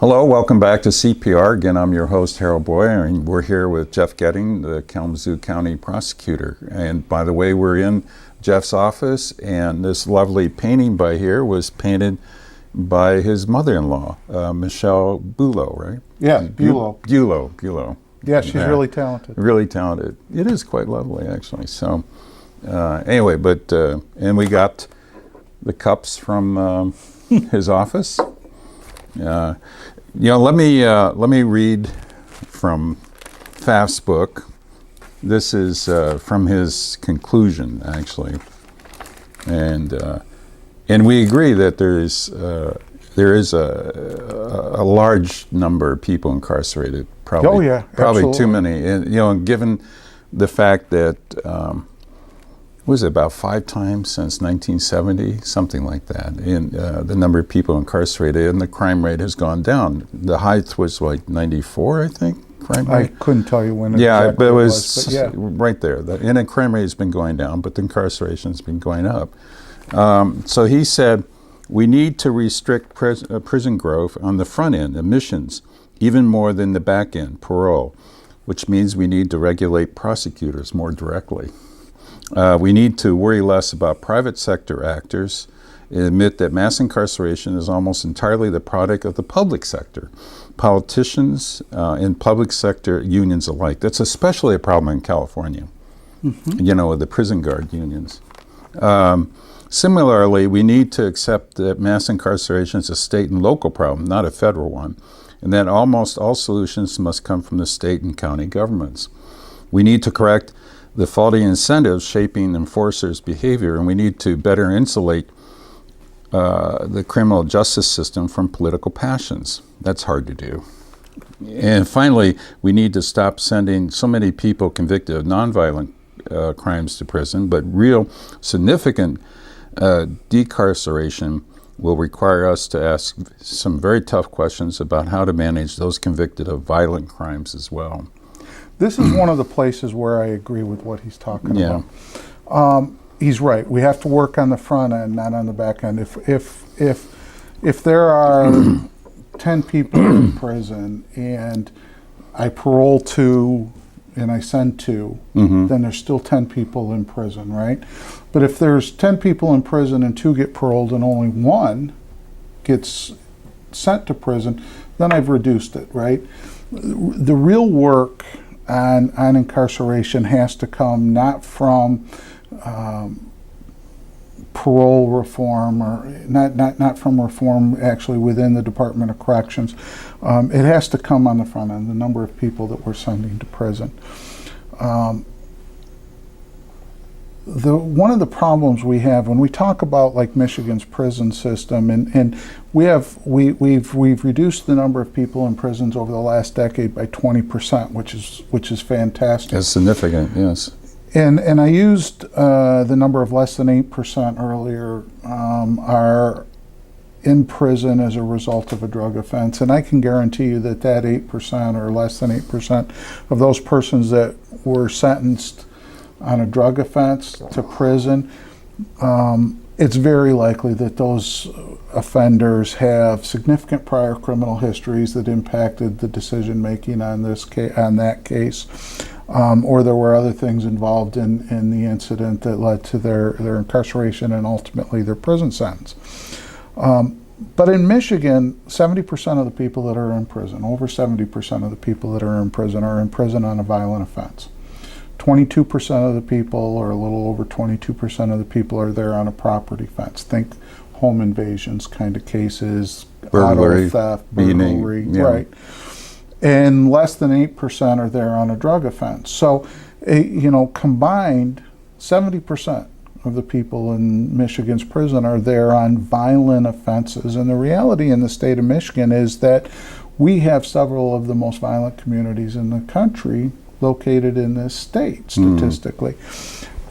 Hello, welcome back to CPR. Again, I'm your host, Harold Boy, and we're here with Jeff Getting, the Kalamazoo County prosecutor. And by the way, we're in Jeff's office, and this lovely painting by here was painted by his mother-in-law, Michelle Bulow, right? Yeah, Bulow. Bulow. Yeah, she's really talented. Really talented. It is quite lovely, actually. So, anyway, and we got the cups from his office. Let me read from Pfaff's book. This is from his conclusion, actually, and we agree that there is a large number of people incarcerated. Probably, probably too many. And given the fact that was it about 5 times since 1970, something like that, in the number of people incarcerated, and the crime rate has gone down. The height was like 94, I think, crime rate. I couldn't tell you when. Yeah, but it was right there. And the crime rate has been going down, but the incarceration has been going up. So he said, we need to restrict prison growth on the front end, admissions, even more than the back end, parole, which means we need to regulate prosecutors more directly. We need to worry less about private sector actors and admit that mass incarceration is almost entirely the product of the public sector, politicians and public sector unions alike. That's especially a problem in California, with the prison guard unions. Similarly, we need to accept that mass incarceration is a state and local problem, not a federal one, and that almost all solutions must come from the state and county governments. We need to correct the faulty incentives shaping enforcers' behavior, and we need to better insulate the criminal justice system from political passions. That's hard to do. And finally, we need to stop sending so many people convicted of nonviolent crimes to prison, but real significant decarceration will require us to ask some very tough questions about how to manage those convicted of violent crimes as well. This is one of the places where I agree with what he's talking about. He's right. We have to work on the front end, not on the back end. If there are 10 people in prison and I parole 2 and I send 2, then there's still 10 people in prison, right? But if there's 10 people in prison and 2 get paroled and only 1 gets sent to prison, then I've reduced it, right? The real work on incarceration has to come not from parole reform or not from reform actually within the Department of Corrections. It has to come on the front end, the number of people that we're sending to prison. One of the problems we have when we talk about like Michigan's prison system, and we've reduced the number of people in prisons over the last decade by 20%, which is fantastic. It's significant, yes. And I used the number of less than 8% earlier are in prison as a result of a drug offense, and I can guarantee you that 8% or less than 8% of those persons that were sentenced on a drug offense to prison, it's very likely that those offenders have significant prior criminal histories that impacted the decision making on that case, or there were other things involved in the incident that led to their incarceration and ultimately their prison sentence. But in Michigan, 70% of the people that are in prison, over 70% of the people that are in prison on a violent offense. 22% of the people, or a little over 22% of the people, are there on a property offense. Think home invasions kind of cases, burglary, auto theft, burglary, right. And less than 8% are there on a drug offense. So, combined, 70% of the people in Michigan's prison are there on violent offenses. And the reality in the state of Michigan is that we have several of the most violent communities in the country located in this state, statistically.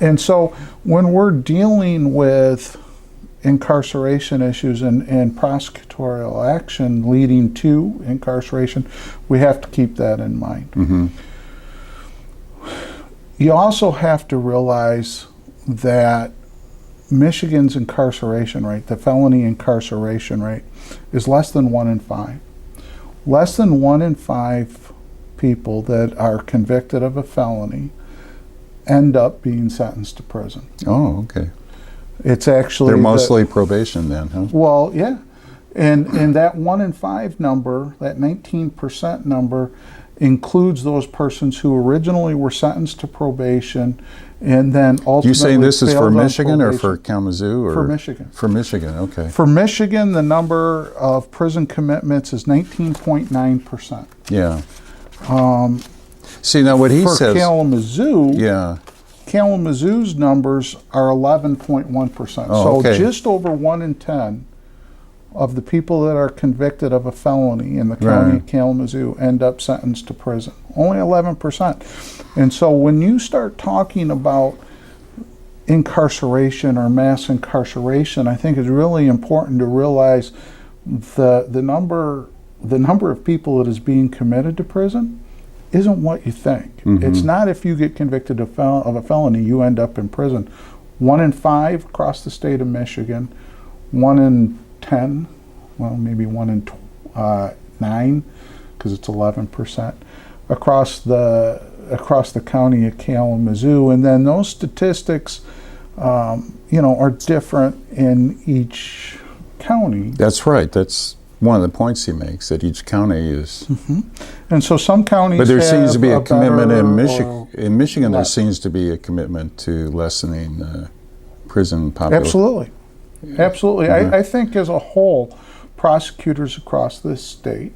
And so when we're dealing with incarceration issues and prosecutorial action leading to incarceration, we have to keep that in mind. You also have to realize that Michigan's incarceration rate, the felony incarceration rate, is less than 1 in 5. less than 1 in 5 people that are convicted of a felony end up being sentenced to prison. Oh, okay. It's actually They're mostly probation then, huh? well, yeah, and that 1 in 5 number, that 19% number, includes those persons who originally were sentenced to probation and then ultimately You saying this is for failed on Michigan or probation. for Kalamazoo? Or For Michigan. For Michigan, okay. For Michigan, the number of prison commitments is 19.9%. Yeah. See, now what he For says, Kalamazoo, yeah, Kalamazoo's numbers are 11.1%. Oh, So okay. just over 1 in 10 of the people that are convicted of a felony in the county Right. of Kalamazoo end up sentenced to prison. Only 11%. And so when you start talking about incarceration or mass incarceration, I think it's really important to realize the number of people that is being committed to prison isn't what you think. It's not if you get convicted of a felony, you end up in prison. 1 in 5 across the state of Michigan, 1 in 10, well, maybe 1 in 9, because it's 11%, across the county of Kalamazoo. And then those statistics, are different in each county. that's right. That's one of the points he makes, that each county is... And so some counties But there have seems to be a commitment in better Michigan. or In Michigan, there less. seems to be a commitment to lessening the prison population. Absolutely. Absolutely. I think as a whole, prosecutors across this state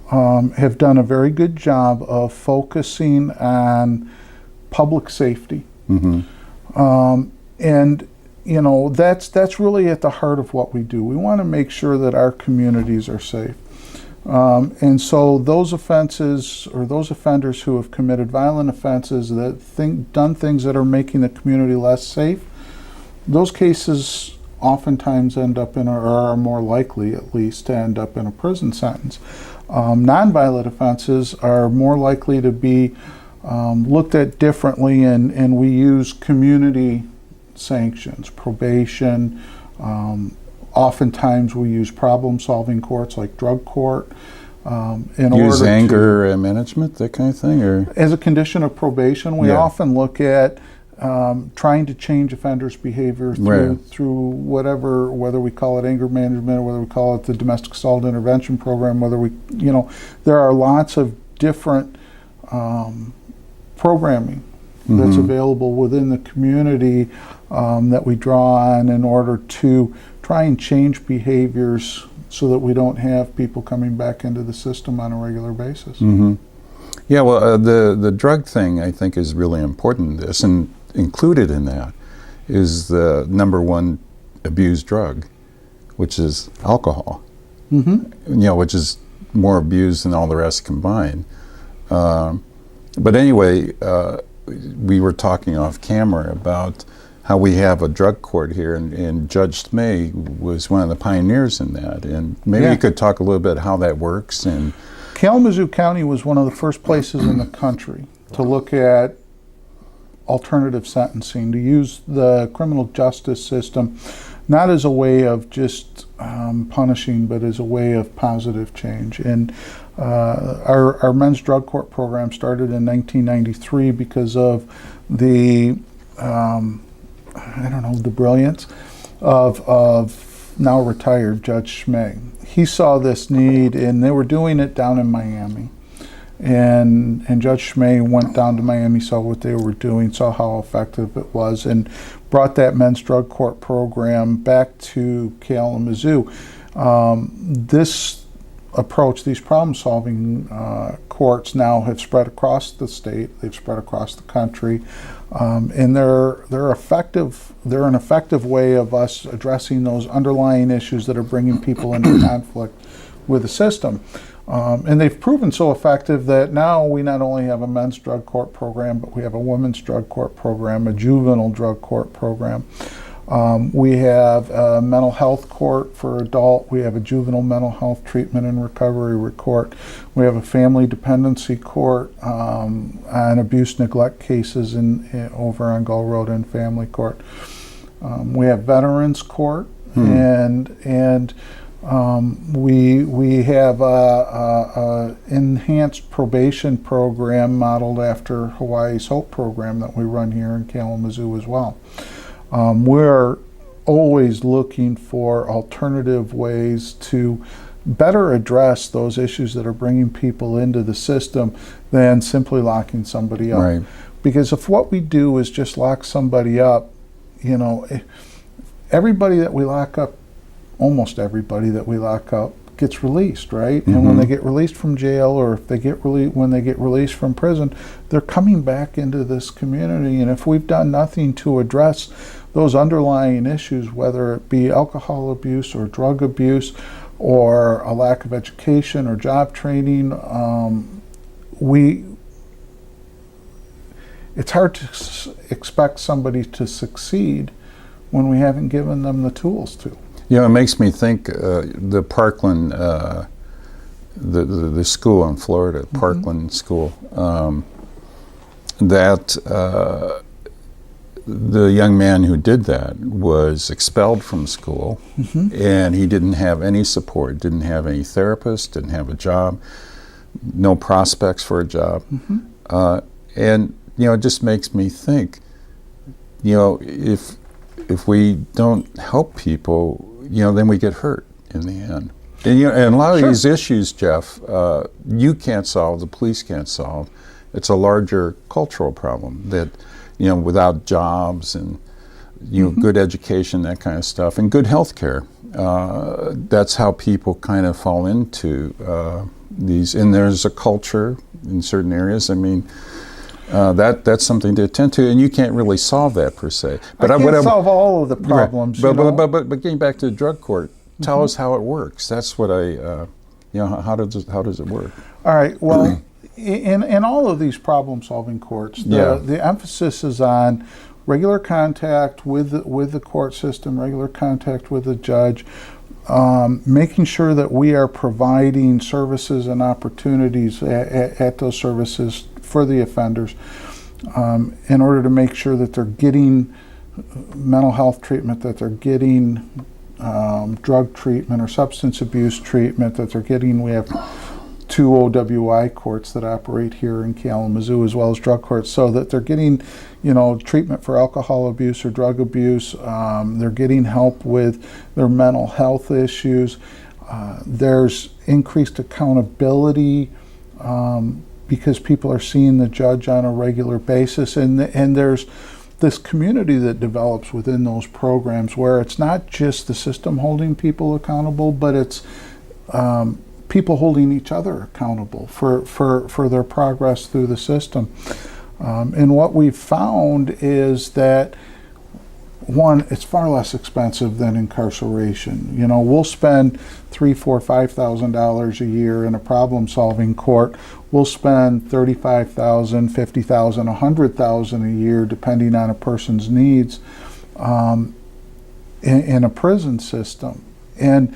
have done a very good job of focusing on public safety. And that's really at the heart of what we do. We want to make sure that our communities are safe. And so those offenses or those offenders who have committed violent offenses that done things that are making the community less safe, those cases oftentimes end up or are more likely at least to end up in a prison sentence. Nonviolent offenses are more likely to be looked at differently, and we use community sanctions, probation. Oftentimes we use problem-solving courts like drug court. Use anger management, that kind of thing, or as a condition of probation, we Yeah. often look at trying to change offenders' behavior through whether we call it anger management or whether we call it the domestic assault intervention program, there are lots of different programming that's available within the community that we draw on in order to try and change behaviors so that we don't have people coming back into the system on a regular basis. Yeah, well, the drug thing I think is really important in this, and included in that is the number one abused drug, which is alcohol. Which is more abused than all the rest combined. But anyway, we were talking off camera about how we have a drug court here, and Judge May was one of the pioneers in that. And maybe you could talk a little bit how that works. And Kalamazoo County was one of the first places in the country to look at alternative sentencing, to use the criminal justice system not as a way of just punishing, but as a way of positive change. And our men's drug court program started in 1993 because of the the brilliance of now retired Judge Schmay. He saw this need, and they were doing it down in Miami. And Judge Schmay went down to Miami, saw what they were doing, saw how effective it was, and brought that men's drug court program back to Kalamazoo. This approach, these problem-solving courts now have spread across the state, they've spread across the country, and they're effective. They're an effective way of us addressing those underlying issues that are bringing people into conflict with the system. And they've proven so effective that now we not only have a men's drug court program, but we have a women's drug court program, a juvenile drug court program. We have a mental health court for adult. We have a juvenile mental health treatment and recovery court. We have a family dependency court on abuse neglect cases over on Gull Road and family court. We have veterans court, and We have a enhanced probation program modeled after Hawaii's HOPE program that we run here in Kalamazoo as well. We're always looking for alternative ways to better address those issues that are bringing people into the system than simply locking somebody up. Right. Because if what we do is just lock somebody up, you know, everybody that we lock up, almost everybody that we lock up gets released, right? And when they get released from jail, or if they get when they get released from prison, they're coming back into this community. And if we've done nothing to address those underlying issues, whether it be alcohol abuse or drug abuse or a lack of education or job training, it's hard to expect somebody to succeed when we haven't given them the tools to. You know, it makes me think the Parkland, the school in Florida, Parkland School, that the young man who did that was expelled from school, and he didn't have any support, didn't have any therapist, didn't have a job, no prospects for a job. And, you know, it just makes me think, you know, if we don't help people, you know, then we get hurt in the end. And, you know, and a lot of these issues, Jeff, you can't solve, the police can't solve. It's a larger cultural problem that, you know, without jobs and, you know, good education, that kind of stuff, and good health care, that's how people kind of fall into these. And there's a culture in certain areas. I mean, that's something to attend to, and you can't really solve that per se. But I can't solve all of the problems. Right. But getting back to the drug court, tell us how it works. That's what you know, how does it work? All right. Well, in all of these problem-solving courts, the emphasis is on regular contact with the court system, regular contact with the judge, making sure that we are providing services and opportunities at those services for the offenders, in order to make sure that they're getting mental health treatment, that they're getting drug treatment or substance abuse treatment, that they're getting. We have 2 OWI courts that operate here in Kalamazoo, as well as drug courts, so that they're getting, you know, treatment for alcohol abuse or drug abuse. They're getting help with their mental health issues. There's increased accountability, because people are seeing the judge on a regular basis, and there's this community that develops within those programs where it's not just the system holding people accountable, but it's people holding each other accountable for their progress through the system. And what we've found is that, one, it's far less expensive than incarceration. You know, we'll spend $3,000, $4,000, $5,000 a year in a problem-solving court. We'll spend $35,000, $50,000, $100,000 a year, depending on a person's needs, in a prison system. And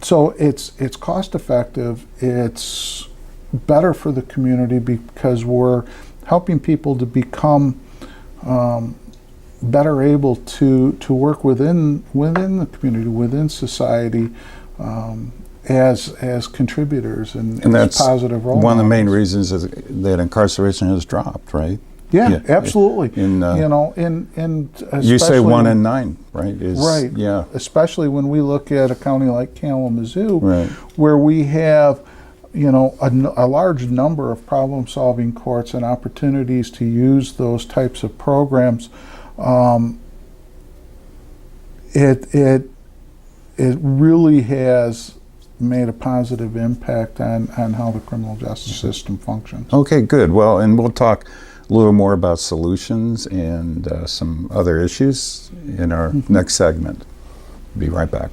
so it's cost-effective. It's better for the community because we're helping people to become better able to work within the community, within society, as contributors and that's positive role one of the main models. reasons is that incarceration has dropped, right? Yeah, absolutely. You know, you say 1 in 9, right? Right. Yeah. Especially when we look at a county like Kalamazoo, Right. where we have, you know, a large number of problem-solving courts and opportunities to use those types of programs. It really has made a positive impact on how the criminal justice system functions. Okay, good. Well, and we'll talk a little more about solutions and some other issues in our next segment. Be right back.